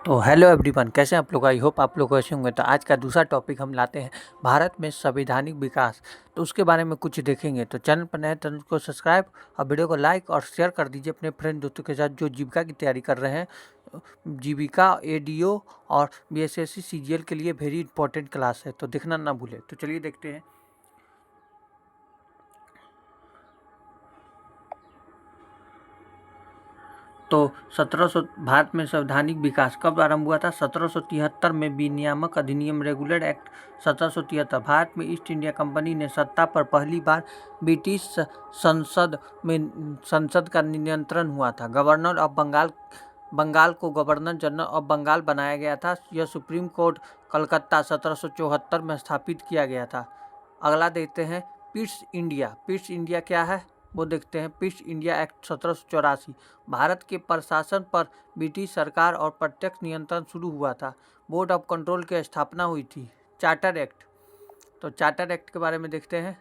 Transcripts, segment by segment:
तो hello everyone, कैसे हैं आप लोग। आई होप आप लोग अच्छे होंगे। तो आज का दूसरा टॉपिक हम लाते हैं भारत में संवैधानिक विकास। तो उसके बारे में कुछ देखेंगे। तो चैनल पर नए चैनल को सब्सक्राइब और वीडियो को लाइक और शेयर कर दीजिए अपने फ्रेंड दोस्तों के साथ जो जीविका की तैयारी कर रहे हैं। जीविका, एडीओ और बीएसएससी सीजीएल के लिए वेरी इंपॉर्टेंट क्लास है, तो देखना ना भूलें। तो चलिए देखते हैं। तो 1700 भारत में संवैधानिक विकास कब आरंभ हुआ था? 1773 में विनियामक अधिनियम रेगुलर एक्ट 1773। भारत में ईस्ट इंडिया कंपनी ने सत्ता पर पहली बार ब्रिटिश संसद का नियंत्रण हुआ था। गवर्नर ऑफ बंगाल को गवर्नर जनरल ऑफ बंगाल बनाया गया था। यह सुप्रीम कोर्ट कलकत्ता 1774 में स्थापित किया गया था। अगला देखते हैं पिट्स इंडिया। पिट्स इंडिया क्या है वो देखते हैं। Pitt's India act 1784। भारत के प्रशासन पर ब्रिटिश सरकार और प्रत्यक्ष नियंत्रण शुरू हुआ था। बोर्ड ऑफ कंट्रोल की स्थापना हुई थी। Charter act. तो चार्टर एक्ट के बारे में देखते हैं।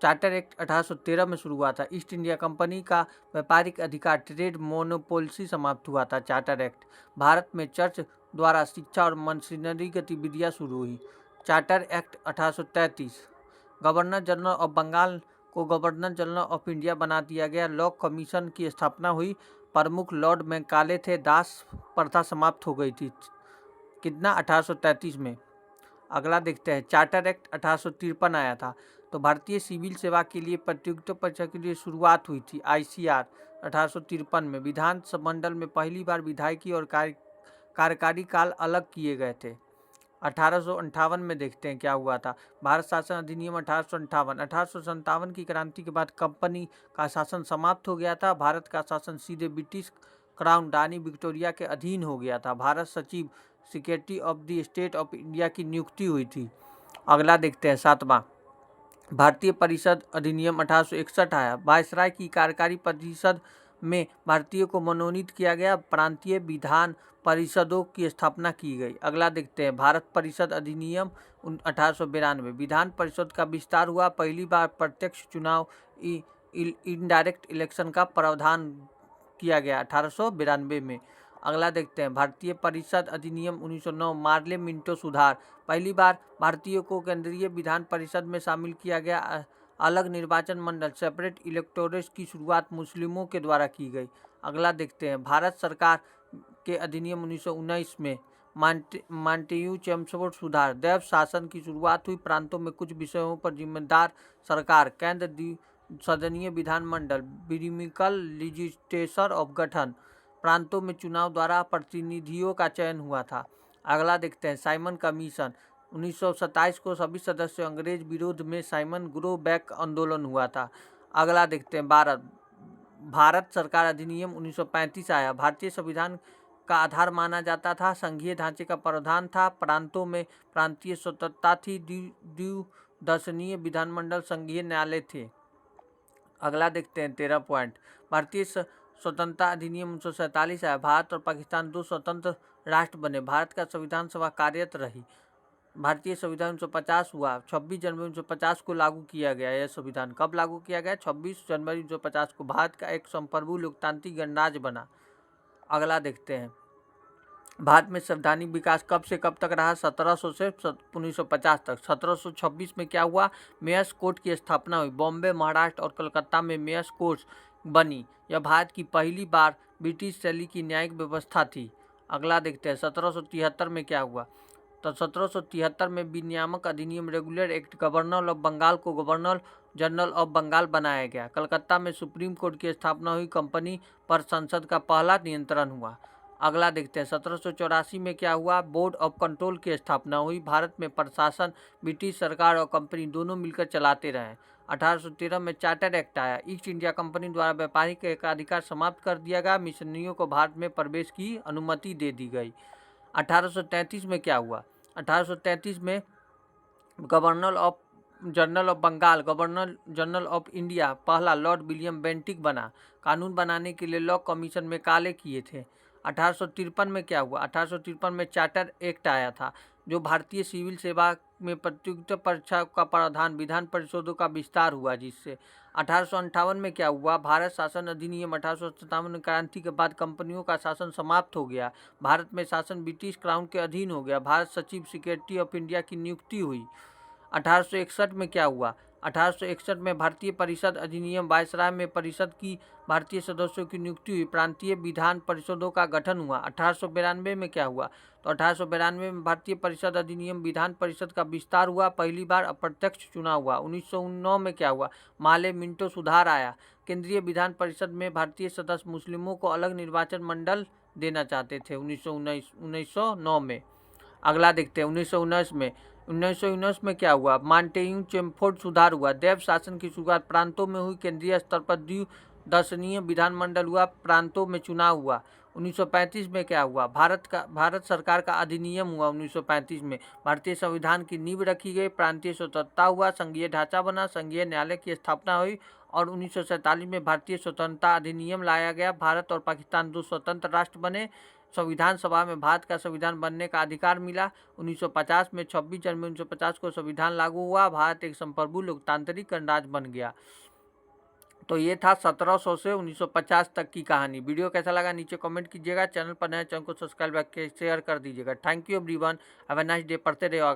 चार्टर एक्ट 1813 में शुरू हुआ था। ईस्ट इंडिया कंपनी का व्यापारिक अधिकार ट्रेड मोनोपोलिसी समाप्त हुआ था। Charter act. भारत में चर्च द्वारा शिक्षा और मशीनरी गतिविधियाँ शुरू हुई। Charter act 1833। Governor general of Bengal को गवर्नर जनरल ऑफ इंडिया बना दिया गया। लॉ कमीशन की स्थापना हुई। प्रमुख लॉर्ड मैकाले थे। दास प्रथा समाप्त हो गई थी। कितना? 1833 में। अगला देखते हैं। चार्टर एक्ट 1853 आया था। तो भारतीय सिविल सेवा के लिए प्रतियोगिता परीक्षा के लिए शुरुआत हुई थी। आईसीआर 1853 में। विधान मंडल में पहली बार विधायकी और कार्यकारी काल अलग किए गए थे। 1858 में देखते हैं क्या हुआ था। भारत शासन अधिनियम 1858। 1857 की क्रांति के बाद कंपनी का शासन समाप्त हो गया था। भारत का शासन सीधे ब्रिटिश क्राउन रानी विक्टोरिया के अधीन हो गया था। भारत सचिव secretary of the state of India की नियुक्ति हुई थी। अगला देखते हैं 7वां। भारतीय परिषद अधिनियम 1861 आया। वायसराय की कार्यकारी परिषद में भारतीयों को मनोनीत किया गया। प्रांतीय विधान परिषदों की स्थापना की गई। अगला देखते हैं। भारत परिषद अधिनियम 1892। विधान परिषद का विस्तार हुआ। पहली बार प्रत्यक्ष चुनाव इनडायरेक्ट इलेक्शन का प्रावधान किया गया 1892 में। अगला देखते हैं। भारतीय परिषद अधिनियम 1909। मार्ले मिंटो सुधार। पहली बार भारतीयों को केंद्रीय विधान परिषद में शामिल किया गया। अलग निर्वाचन मंडल सेपरेट इलेक्टोरेट की शुरुआत मुस्लिमों के द्वारा की गई। अगला देखते हैं। भारत सरकार के अधिनियम 1919 में मांटेग्यू चेम्सफोर्ड सुधार। दैव शासन की शुरुआत हुई। प्रांतों में कुछ विषयों पर जिम्मेदार सरकार। केंद्र सदनीय विधानमंडल ब्यूरोक्रेटिकल लेजिस्लेचर ऑफ गठन। प्रांतों में चुनाव द्वारा प्रतिनिधियों का चयन हुआ था। अगला देखते हैं। साइमन कमीशन 1927 को सभी सदस्य अंग्रेज विरोध में साइमन ग्रो बैक आंदोलन हुआ था। अगला देखते हैं। भारत सरकार अधिनियम 1935 आया। भारतीय संविधान का आधार माना जाता था। संघीय ढांचे का प्रावधान था। प्रांतों में प्रांतीय स्वतंत्रता थी। द्विदशनीय विधानमंडल संघीय न्यायालय थे। अगला देखते हैं 13 पॉइंट। भारतीय स्वतंत्रता अधिनियम 1947 आया। भारत और पाकिस्तान दो स्वतंत्र राष्ट्र बने। भारत का संविधान सभा कार्यरत रही। भारतीय संविधान 1950 हुआ। 26 जनवरी 1950 को लागू किया गया। यह संविधान कब लागू किया गया? 26 जनवरी 1950 को। भारत का एक संप्रभु लोकतांत्रिक गणराज्य बना। अगला देखते हैं। भारत में संवैधानिक विकास कब से कब तक रहा? 1700 से 1950 तक। 1726 में क्या हुआ? मेयर्स कोर्ट की स्थापना हुई। बॉम्बे, महाराष्ट्र और कलकत्ता में मेयर्स कोर्ट बनी। यह भारत की पहली बार ब्रिटिश शैली की न्यायिक व्यवस्था थी। अगला देखते हैं। 1773 में क्या हुआ? तो 1773 में विनियामक अधिनियम regular act governor of Bengal को गवर्नर जनरल ऑफ बंगाल बनाया गया। कलकत्ता में सुप्रीम कोर्ट की स्थापना हुई। कंपनी पर संसद का पहला नियंत्रण हुआ। अगला देखते हैं। 1784 में क्या हुआ? बोर्ड ऑफ कंट्रोल की स्थापना हुई। भारत में प्रशासन ब्रिटिश सरकार और कंपनी दोनों मिलकर चलाते रहे। 1813 में चार्टर एक्ट आया। ईस्ट इंडिया कंपनी द्वारा व्यापारिक एकाधिकार समाप्त कर दिया गया। मिशनरियों को भारत में प्रवेश की अनुमति दे दी गई। 1833 में क्या हुआ? 1833 में governor general of Bengal governor general of India पहला लॉर्ड विलियम बेंटिक बना। कानून बनाने के लिए लॉ कमीशन में काले किए थे। 1853 में क्या हुआ? 1853 में चार्टर एक्ट आया था जो भारतीय सिविल सेवा में प्रतियोगिता परीक्षा का प्रावधान। विधान परिषदों का विस्तार हुआ जिससे 1858 में क्या हुआ? भारत शासन अधिनियम 1857 क्रांति के बाद कंपनियों का शासन समाप्त हो गया। भारत में शासन ब्रिटिश क्राउन के अधीन हो गया। भारत सचिव सेक्रेटरी ऑफ इंडिया की नियुक्ति हुई। 1861 में क्या हुआ? 1861 में भारतीय परिषद अधिनियम, वायसराय में परिषद की भारतीय सदस्यों की नियुक्ति हुई। प्रांतीय विधान परिषदों का गठन हुआ। 1892 में क्या हुआ? तो 1892 में भारतीय परिषद अधिनियम, विधान परिषद का विस्तार हुआ। पहली बार अप्रत्यक्ष चुनाव हुआ। 1909 में क्या हुआ? माले मिंटो सुधार आया। केंद्रीय विधान परिषद में भारतीय सदस्य मुस्लिमों को अलग निर्वाचन मंडल देना चाहते थे 1909 में। अगला देखते हैं 1919 में क्या हुआ? मांटेन्यू चेमफोर्ड सुधार हुआ। दैव शासन की शुरुआत प्रांतों में हुई। केंद्रीय स्तर पर द्विदशनीय विधानमंडल हुआ। प्रांतों में चुनाव हुआ। 1935 में क्या हुआ? भारत सरकार का अधिनियम हुआ। 1935 में भारतीय संविधान की नींव रखी गई। प्रांतीय स्वतंत्रता हुआ। संघीय ढांचा बना। संघीय न्यायालय की स्थापना हुई और 1947 में भारतीय स्वतंत्रता अधिनियम लाया गया। भारत और पाकिस्तान दो स्वतंत्र राष्ट्र बने। संविधान सभा में भारत का संविधान बनने का अधिकार मिला। 1950 में 26 जनवरी 1950 को संविधान लागू हुआ। भारत एक संप्रभु लोकतांत्रिक गणराज्य बन गया। तो ये था 1700 से 1950 तक की कहानी। वीडियो कैसा लगा नीचे कमेंट कीजिएगा। चैनल पर नए चैनल को सब्सक्राइब शेयर कर दीजिएगा। Thank you everyone. Have a nice day. पढ़ते रहिएगा।